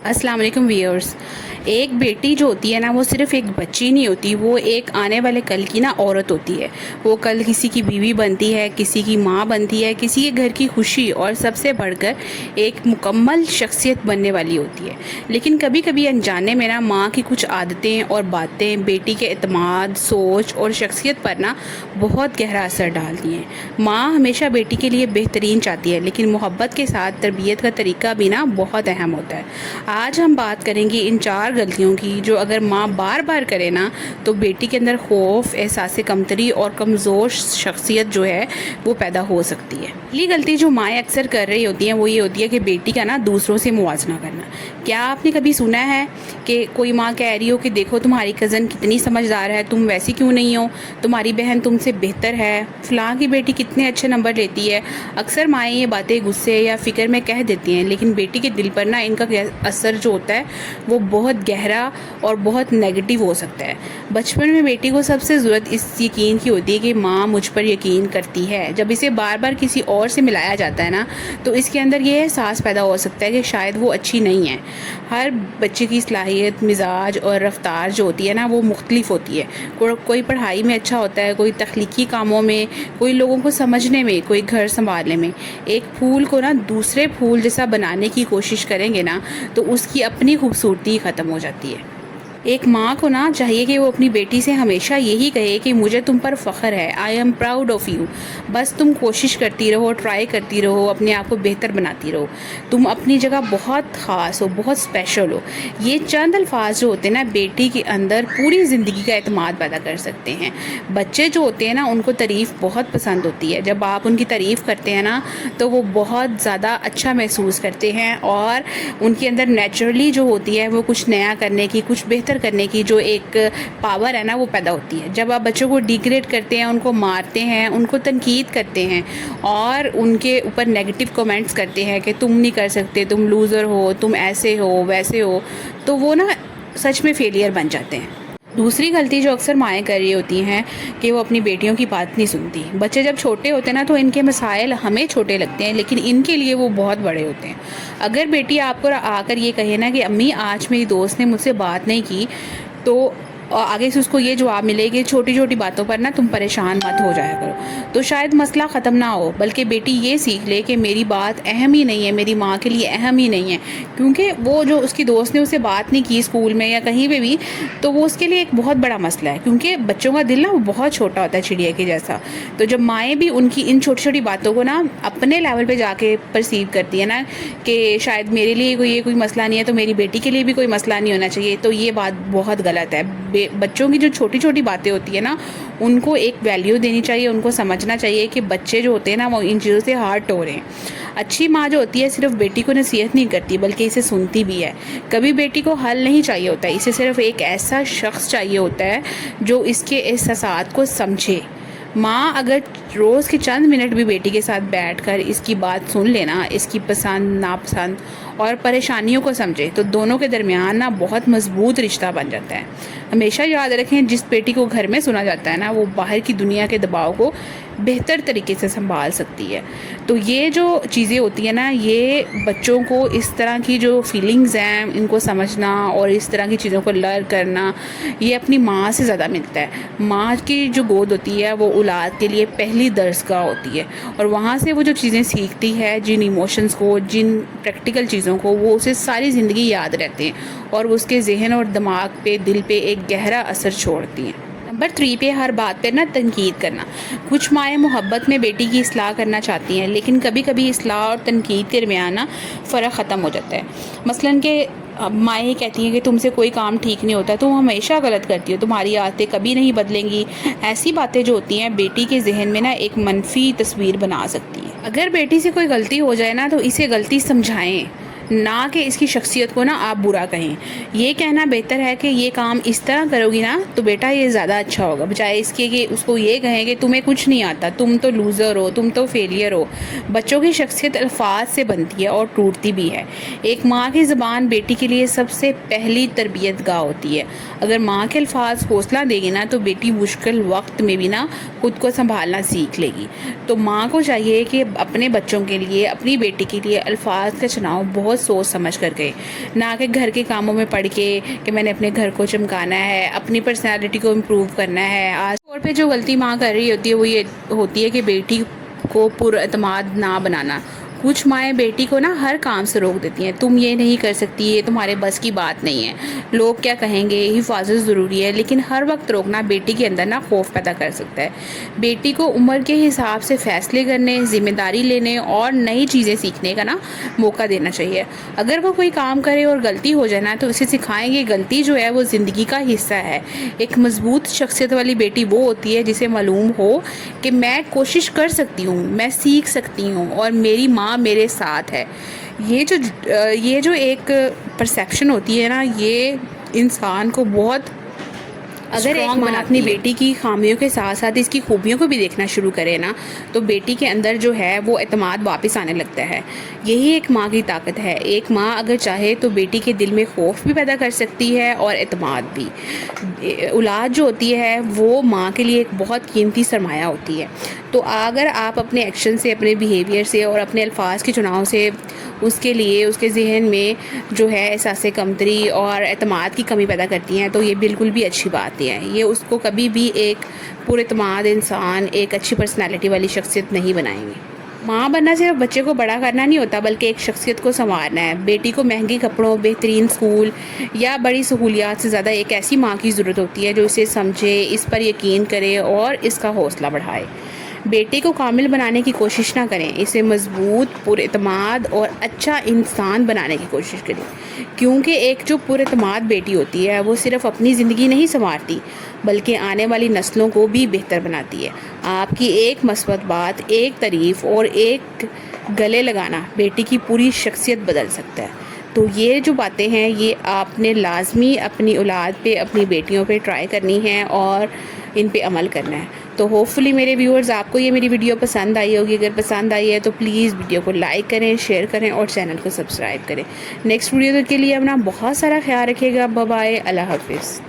अस्सलाम वालेकुम व्यूअर्स। एक बेटी जो होती है ना, वो सिर्फ एक बच्ची नहीं होती, वो एक आने वाले कल की ना औरत होती है। वो कल किसी की बीवी बनती है, किसी की माँ बनती है, किसी के घर की खुशी और सबसे बढ़कर एक मुकम्मल शख्सियत बनने वाली होती है। लेकिन कभी कभी अनजाने में ना माँ की कुछ आदतें और बातें बेटी के एतमाद, सोच और शख्सियत पर ना बहुत गहरा असर डालती हैं। माँ हमेशा बेटी के लिए बेहतरीन चाहती है, लेकिन मोहब्बत के साथ तरबियत का तरीका भी ना बहुत अहम होता है। आज हम बात करेंगे इन 4 गलतियों की जो अगर माँ बार बार करे ना, तो बेटी के अंदर खौफ, एहसास कमतरी और कमज़ोर शख्सियत जो है वो पैदा हो सकती है। पहली गलती जो माएँ अक्सर कर रही होती हैं वो ये होती है कि बेटी का ना दूसरों से मुवाजना करना। क्या आपने कभी सुना है कि कोई माँ कह रही हो कि देखो तुम्हारी कज़न कितनी समझदार है, तुम वैसी क्यों नहीं हो, तुम्हारी बहन तुमसे बेहतर है, फ़लाँ की बेटी कितने अच्छे नंबर लेती है। अक्सर माएँ ये बातें गुस्से या फ़िक्र में कह देती हैं, लेकिन बेटी के दिल पर ना इनका असर जो होता है वो बहुत गहरा और बहुत नेगेटिव हो सकता है। बचपन में बेटी को सबसे ज़रूरत इस यकीन की होती है कि माँ मुझ पर यकीन करती है। जब इसे बार बार किसी और से मिलाया जाता है ना, तो इसके अंदर ये एहसास पैदा हो सकता है कि शायद वो अच्छी नहीं है। हर बच्चे की सलाहियत, मिजाज और रफ्तार जो होती है ना, वो मुख्तलिफ होती है। कोई पढ़ाई में अच्छा होता है, कोई तख्लीकी कामों में, कोई लोगों को समझने में, कोई घर संभालने में। एक फूल को ना दूसरे फूल जैसा बनाने की कोशिश करेंगे ना, तो उसकी अपनी खूबसूरती ख़त्म हो जाती है। एक माँ को ना चाहिए कि वो अपनी बेटी से हमेशा यही कहे कि मुझे तुम पर फ़ख्र है, I am proud of you. बस तुम कोशिश करती रहो, ट्राई करती रहो, अपने आप को बेहतर बनाती रहो। तुम अपनी जगह बहुत ख़ास हो, बहुत स्पेशल हो। ये चंद अल्फाज जो होते हैं ना, बेटी के अंदर पूरी ज़िंदगी का एतमाद पैदा कर सकते हैं। बच्चे जो होते हैं ना, उनको तारीफ़ बहुत पसंद होती है। जब आप उनकी तारीफ़ करते हैं ना, तो वो बहुत ज़्यादा अच्छा महसूस करते हैं और उनके अंदर नेचुरली जो होती है वो कुछ नया करने की, कुछ बेहतर करने की जो एक पावर है ना, वो पैदा होती है। जब आप बच्चों को डिग्रेड करते हैं, उनको मारते हैं, उनको तनकीद करते हैं और उनके ऊपर नेगेटिव कमेंट्स करते हैं कि तुम नहीं कर सकते, तुम लूज़र हो, तुम ऐसे हो वैसे हो, तो वो ना सच में फेलियर बन जाते हैं। दूसरी गलती जो अक्सर माएँ कर रही होती हैं कि वो अपनी बेटियों की बात नहीं सुनती। बच्चे जब छोटे होते हैं ना, तो इनके मसाइल हमें छोटे लगते हैं, लेकिन इनके लिए वो बहुत बड़े होते हैं। अगर बेटी आपको आकर ये कहे ना कि अम्मी आज मेरी दोस्त ने मुझसे बात नहीं की, तो आगे से उसको ये जवाब मिले कि छोटी छोटी बातों पर ना तुम परेशान मत हो जाया करो, तो शायद मसला ख़त्म ना हो, बल्कि बेटी ये सीख ले कि मेरी बात अहम ही नहीं है, मेरी माँ के लिए अहम ही नहीं है। क्योंकि वो जो उसकी दोस्त ने उसे बात नहीं की स्कूल में या कहीं पे भी, तो वो उसके लिए एक बहुत बड़ा मसला है। क्योंकि बच्चों का दिल ना वो बहुत छोटा होता है, चिड़िया के जैसा। तो जब माएँ भी उनकी इन छोटी छोटी बातों को ना अपने लेवल पर जाके परसीव करती है ना कि शायद मेरे लिए ये कोई मसला नहीं है, तो मेरी बेटी के लिए भी कोई मसला नहीं होना चाहिए, तो ये बात बहुत गलत है। बच्चों की जो छोटी छोटी बातें होती है ना, उनको एक वैल्यू देनी चाहिए, उनको समझना चाहिए कि बच्चे जो होते हैं ना, वो इन चीज़ों से हार्ट हो रहे हैं। अच्छी माँ जो होती है सिर्फ बेटी को नसीहत नहीं करती, बल्कि इसे सुनती भी है। कभी बेटी को हल नहीं चाहिए होता, इसे सिर्फ एक ऐसा शख्स चाहिए होता है जो इसके एहसासात को समझे। माँ अगर रोज़ के चंद मिनट भी बेटी के साथ बैठकर इसकी बात सुन लेना, इसकी पसंद नापसंद और परेशानियों को समझे, तो दोनों के दरमियान ना बहुत मजबूत रिश्ता बन जाता है। हमेशा याद रखें, जिस बेटी को घर में सुना जाता है ना, वो बाहर की दुनिया के दबाव को बेहतर तरीके से संभाल सकती है। तो ये जो चीज़ें होती हैं ना, ये बच्चों को इस तरह की जो फीलिंग्स हैं इनको समझना और इस तरह की चीज़ों को लर्न करना, ये अपनी माँ से ज़्यादा मिलता है। माँ की जो गोद होती है वो औलाद के लिए पहली दरसगाह होती है, और वहाँ से वो जो चीज़ें सीखती है, जिन इमोशंस को, जिन प्रैक्टिकल चीज़ों को, वो उसे सारी ज़िंदगी याद रहते हैं और उसके जहन और दिमाग पे, दिल पे एक गहरा असर छोड़ती हैं। नंबर 3 पे हर बात पर ना तनकीद करना। कुछ माएँ मोहब्बत में बेटी की इस्लाह करना चाहती हैं, लेकिन कभी कभी इस्लाह और तनकीद के दरमियान ना फ़र्क ख़त्म हो जाता है। मसलन कि माएँ कहती हैं कि तुमसे कोई काम ठीक नहीं होता, तुम हमेशा गलत करती हो, तुम्हारी आदतें कभी नहीं बदलेंगी। ऐसी बातें जो होती हैं बेटी के जहन में ना एक मनफी तस्वीर बना सकती हैं। अगर बेटी से कोई गलती हो जाए ना, तो इसे गलती समझाएं, ना कि इसकी शख्सियत को ना आप बुरा कहें। ये कहना बेहतर है कि ये काम इस तरह करोगी ना तो बेटा ये ज़्यादा अच्छा होगा, बजाय इसके कि उसको ये कहें कि तुम्हें कुछ नहीं आता, तुम तो लूज़र हो, तुम तो फेलियर हो। बच्चों की शख्सियत अल्फाज से बनती है और टूटती भी है। एक माँ की ज़बान बेटी के लिए सबसे पहली तरबियत गाह होती है। अगर माँ के अल्फाज हौसला देगी ना, तो बेटी मुश्किल वक्त में भी ना खुद को संभालना सीख लेगी। तो माँ को चाहिए कि अपने बच्चों के लिए, अपनी बेटी के लिए अल्फाज का चुनाव बहुत سوچ سمجھ کر گئے، نہ کہ گھر کے کاموں میں پڑھ کے کہ میں نے اپنے گھر کو چمکانا ہے، اپنی پرسنالٹی کو امپروو کرنا ہے۔ آج طور پہ جو غلطی ماں کر رہی ہوتی ہے وہ یہ ہوتی ہے کہ بیٹی کو پر اعتماد نہ بنانا۔ کچھ مائیں بیٹی کو نا ہر کام سے روک دیتی ہیں، تم یہ نہیں کر سکتی، یہ تمہارے بس کی بات نہیں ہے، لوگ کیا کہیں گے، حفاظت ضروری ہے۔ لیکن ہر وقت روکنا بیٹی کے اندر نا خوف پیدا کر سکتا ہے۔ بیٹی کو عمر کے حساب سے فیصلے کرنے، ذمہ داری لینے اور نئی چیزیں سیکھنے کا نا موقع دینا چاہیے۔ اگر وہ کوئی کام کرے اور غلطی ہو جائے نا تو اسے سکھائیں گے غلطی جو ہے وہ زندگی کا حصہ ہے۔ ایک مضبوط شخصیت والی بیٹی وہ ہوتی ہے جسے معلوم ہو کہ میں کوشش کر سکتی ہوں، میں سیکھ سکتی ہوں اور میری ماں میرے ساتھ ہے۔ یہ جو ایک پرسیپشن ہوتی ہے نا، یہ انسان کو بہت اگر ایک ماں اپنی بیٹی کی خامیوں کے ساتھ ساتھ اس کی خوبیوں کو بھی دیکھنا شروع کرے نا تو بیٹی کے اندر جو ہے وہ اعتماد واپس آنے لگتا ہے۔ یہی ایک ماں کی طاقت ہے۔ ایک ماں اگر چاہے تو بیٹی کے دل میں خوف بھی پیدا کر سکتی ہے اور اعتماد بھی۔ اولاد جو ہوتی ہے وہ ماں کے لیے ایک بہت قیمتی سرمایہ ہوتی ہے۔ تو اگر آپ اپنے ایکشن سے، اپنے بیہیویئر سے اور اپنے الفاظ کے چناؤ سے اس کے لیے اس کے ذہن میں جو ہے احساس کمتری اور اعتماد کی کمی پیدا کرتی ہیں تو یہ بالکل بھی اچھی بات نہیں ہے۔ یہ اس کو کبھی بھی ایک پر اعتماد انسان، ایک اچھی پرسنالٹی والی شخصیت نہیں بنائیں گے۔ ماں بننا صرف بچے کو بڑا کرنا نہیں ہوتا بلکہ ایک شخصیت کو سنوارنا ہے۔ بیٹی کو مہنگے کپڑوں، بہترین اسکول یا بڑی سہولیات سے زیادہ ایک ایسی ماں کی ضرورت ہوتی ہے جو اسے سمجھے، اس پر یقین کرے اور اس کا حوصلہ بڑھائے۔ بیٹے کو کامل بنانے کی کوشش نہ کریں، اسے مضبوط، پر اعتماد اور اچھا انسان بنانے کی کوشش کریں، کیونکہ ایک جو پر اعتماد بیٹی ہوتی ہے وہ صرف اپنی زندگی نہیں سنوارتی بلکہ آنے والی نسلوں کو بھی بہتر بناتی ہے۔ آپ کی ایک مثبت بات، ایک تعریف اور ایک گلے لگانا بیٹی کی پوری شخصیت بدل سکتا ہے۔ تو یہ جو باتیں ہیں یہ آپ نے لازمی اپنی اولاد پہ، اپنی بیٹیوں پہ ٹرائی کرنی ہیں اور ان پہ عمل کرنا ہے۔ تو ہوپ فلی میرے ویورز آپ کو یہ میری ویڈیو پسند آئی ہوگی۔ اگر پسند آئی ہے تو پلیز ویڈیو کو لائک کریں، شیئر کریں اور چینل کو سبسکرائب کریں۔ نیکسٹ ویڈیو کے لیے اپنا بہت سارا خیال رکھیے گا۔ بائے بائے، اللہ حافظ۔